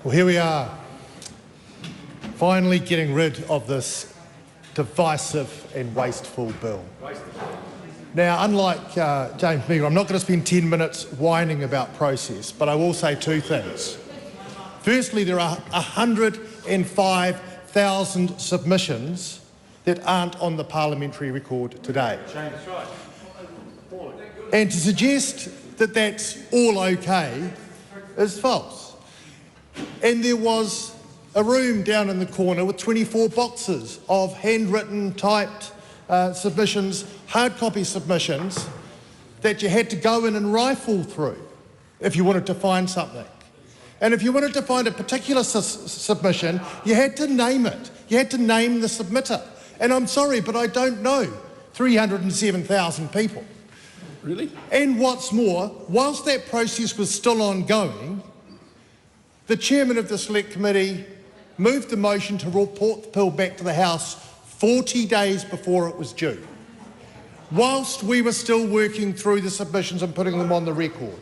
Well, here we are, finally getting rid of this divisive and wasteful bill. Now, unlike James Meagher, I'm not going to spend 10 minutes whining about process, but I will say two things. Firstly, there are 105,000 submissions that aren't on the parliamentary record today. And to suggest that that's all okay is false. And there was a room down in the corner with 24 boxes of handwritten, typed submissions, hard copy submissions that you had to go in and rifle through if you wanted to find something. And if you wanted to find a particular submission, you had to name it. You had to name the submitter. And I'm sorry, but I don't know 307,000 people. Really? And what's more, whilst that process was still ongoing, the chairman of the Select Committee moved the motion to report the bill back to the House 40 days before it was due, whilst we were still working through the submissions and putting them on the record.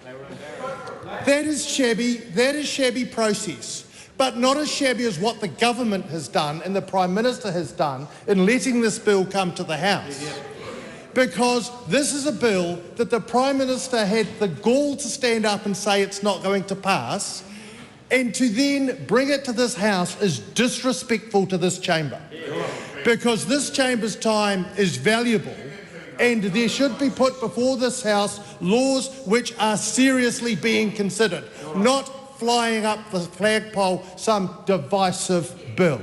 That is shabby process, but not as shabby as what the government has done and the Prime Minister has done in letting this bill come to the House. Because this is a bill that the Prime Minister had the gall to stand up and say it's not going to pass, and to then bring it to this House is disrespectful to this chamber. Because this chamber's time is valuable, and there should be put before this House laws which are seriously being considered, not flying up the flagpole some divisive bill.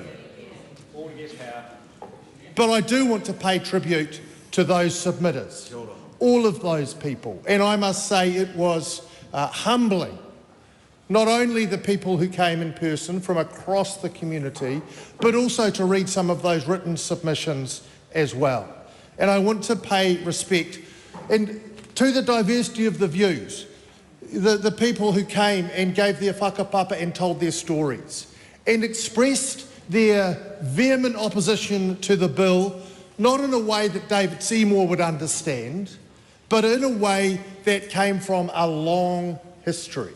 But I do want to pay tribute to those submitters, all of those people, and I must say it was humbling. Not only the people who came in person from across the community, but also to read some of those written submissions as well. And I want to pay respect and to the diversity of the views, the people who came and gave their whakapapa and told their stories and expressed their vehement opposition to the bill, not in a way that David Seymour would understand, but in a way that came from a long history.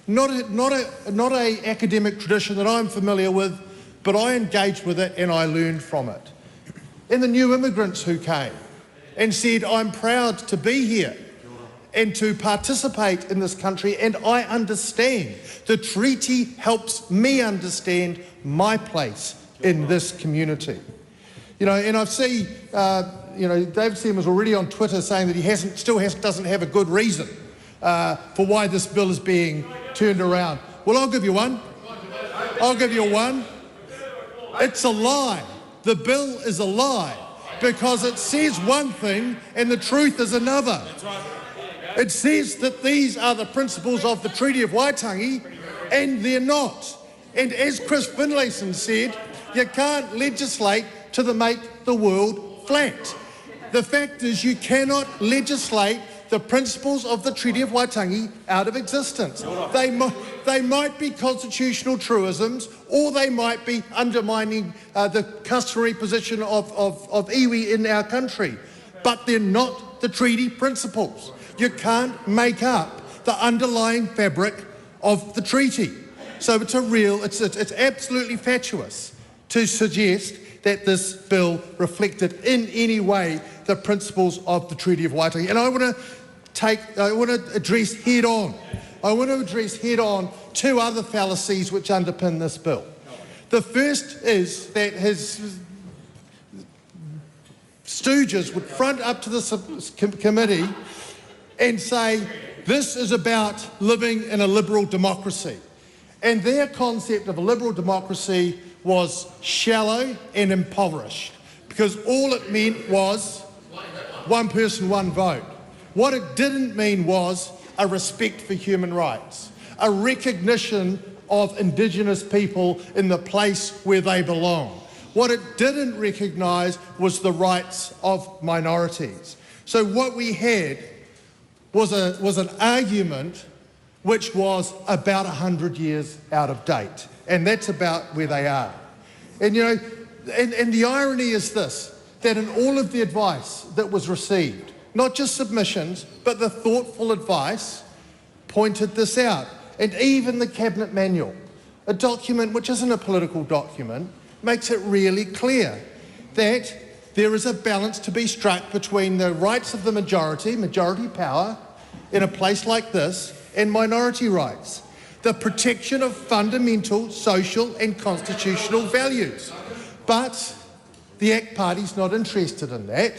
Not a academic tradition that I'm familiar with, but I engaged with it and I learned from it. And the new immigrants who came and said, I'm proud to be here and to participate in this country, and I understand. The treaty helps me understand my place in this community. You know, and I see, David Seymour's already on Twitter saying that he doesn't have a good reason for why this bill is being turned around. Well, I'll give you one. It's a lie. The bill is a lie because it says one thing and the truth is another. It says that these are the principles of the Treaty of Waitangi, and they're not. And as Chris Finlayson said, you can't legislate to make the world flat. The fact is you cannot legislate the principles of the Treaty of Waitangi out of existence. They might be constitutional truisms, or they might be undermining the customary position of iwi in our country, but they're not the treaty principles. You can't make up the underlying fabric of the treaty. So it's absolutely fatuous to suggest that this bill reflected in any way the principles of the Treaty of Waitangi. And I want to address head on two other fallacies which underpin this bill. The first is that his stooges would front up to the committee and say, this is about living in a liberal democracy. And their concept of a liberal democracy was shallow and impoverished, because all it meant was one person, one vote. What it didn't mean was a respect for human rights, a recognition of Indigenous people in the place where they belong. What it didn't recognise was the rights of minorities. So what we had was an argument which was about 100 years out of date, and that's about where they are. And and the irony is this, that in all of the advice that was received, not just submissions, but the thoughtful advice pointed this out. And even the Cabinet Manual a document which isn't a political document, makes it really clear that there is a balance to be struck between the rights of the majority power in a place like this, and minority rights, the protection of fundamental social and constitutional values. But the ACT Party's not interested in that.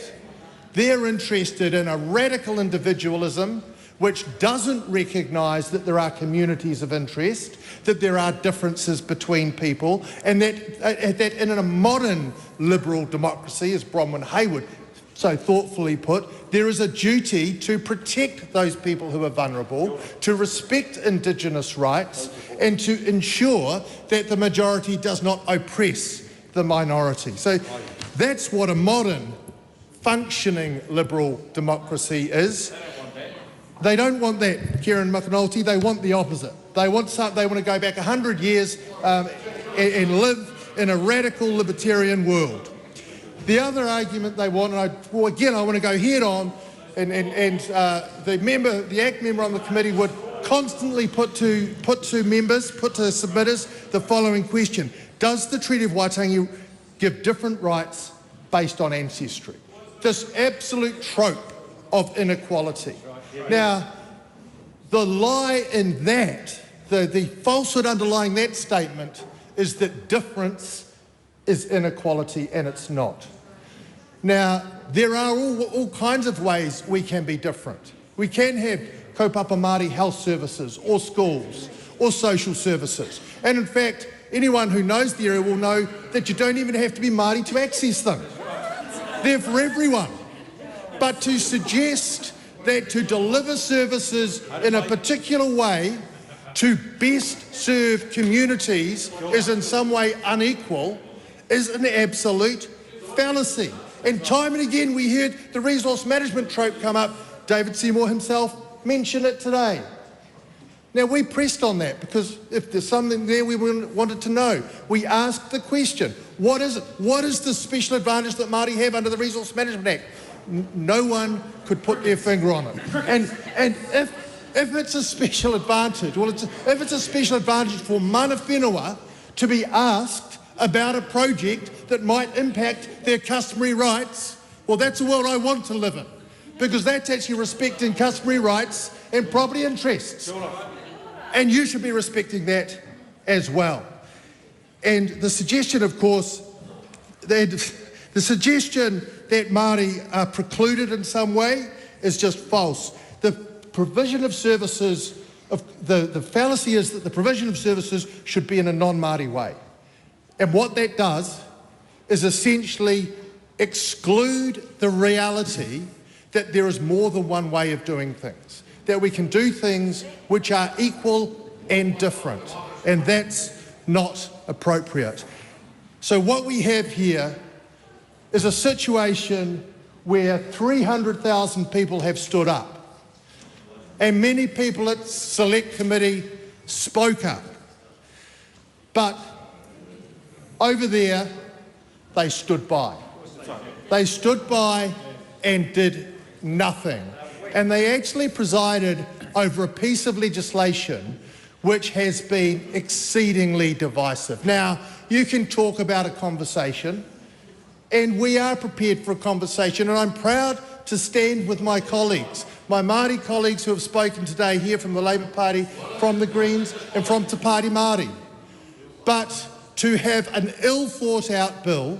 They're interested in a radical individualism which doesn't recognise that there are communities of interest, that there are differences between people, and that in a modern liberal democracy, as Bronwyn Hayward so thoughtfully put, there is a duty to protect those people who are vulnerable, to respect Indigenous rights, and to ensure that the majority does not oppress the minority. So that's what a modern, functioning liberal democracy is. They don't want that, Kieran McAnulty. They want the opposite. They want to go back 100 years and live in a radical libertarian world. The other argument they want, and I want to go head on, and the ACT member on the committee would constantly put to submitters the following question: does the Treaty of Waitangi give different rights based on ancestry? This absolute trope of inequality. Now, the lie in that, the falsehood underlying that statement is that difference is inequality, and it's not. Now, there are all kinds of ways we can be different. We can have kaupapa Māori health services or schools or social services. And in fact, anyone who knows the area will know that you don't even have to be Māori to access them. They're for everyone. But to suggest that to deliver services in a particular way to best serve communities is in some way unequal is an absolute fallacy. And time and again we heard the resource management trope come up. David Seymour himself mentioned it today. Now, we pressed on that because if there's something there we wanted to know. We asked the question, what is it? What is the special advantage that Māori have under the Resource Management Act? No one could put their finger on it. And if it's a special advantage, if it's a special advantage for mana whenua to be asked about a project that might impact their customary rights, well, that's a world I want to live in, because that's actually respecting customary rights and property interests. And you should be respecting that as well. And the suggestion, of course, the suggestion that Māori are precluded in some way is just false. The provision of services, the fallacy is that the provision of services should be in a non-Māori way. And what that does is essentially exclude the reality that there is more than one way of doing things, that we can do things which are equal and different, and that's not appropriate. So what we have here is a situation where 300,000 people have stood up, and many people at Select Committee spoke up. But over there, they stood by. They stood by and did nothing. And they actually presided over a piece of legislation which has been exceedingly divisive. Now, you can talk about a conversation, and we are prepared for a conversation, and I'm proud to stand with my colleagues, my Māori colleagues who have spoken today here from the Labour Party, from the Greens and from Te Pāti Māori. But to have an ill-thought-out bill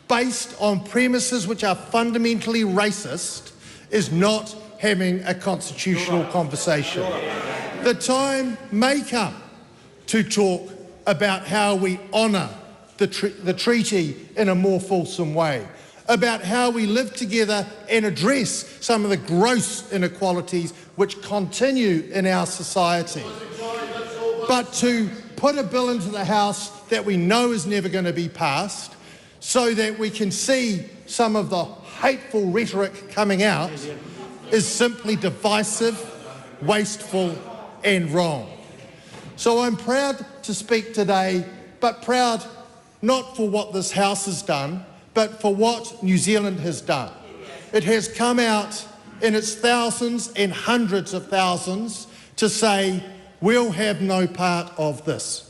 based on premises which are fundamentally racist is not having a constitutional conversation. The time may come to talk about how we honour the treaty in a more fulsome way, about how we live together and address some of the gross inequalities which continue in our society. But to put a bill into the House that we know is never going to be passed so that we can see some of the hateful rhetoric coming out is simply divisive, wasteful and wrong. So I'm proud to speak today, but proud not for what this House has done, but for what New Zealand has done. It has come out in its thousands and hundreds of thousands to say, we'll have no part of this.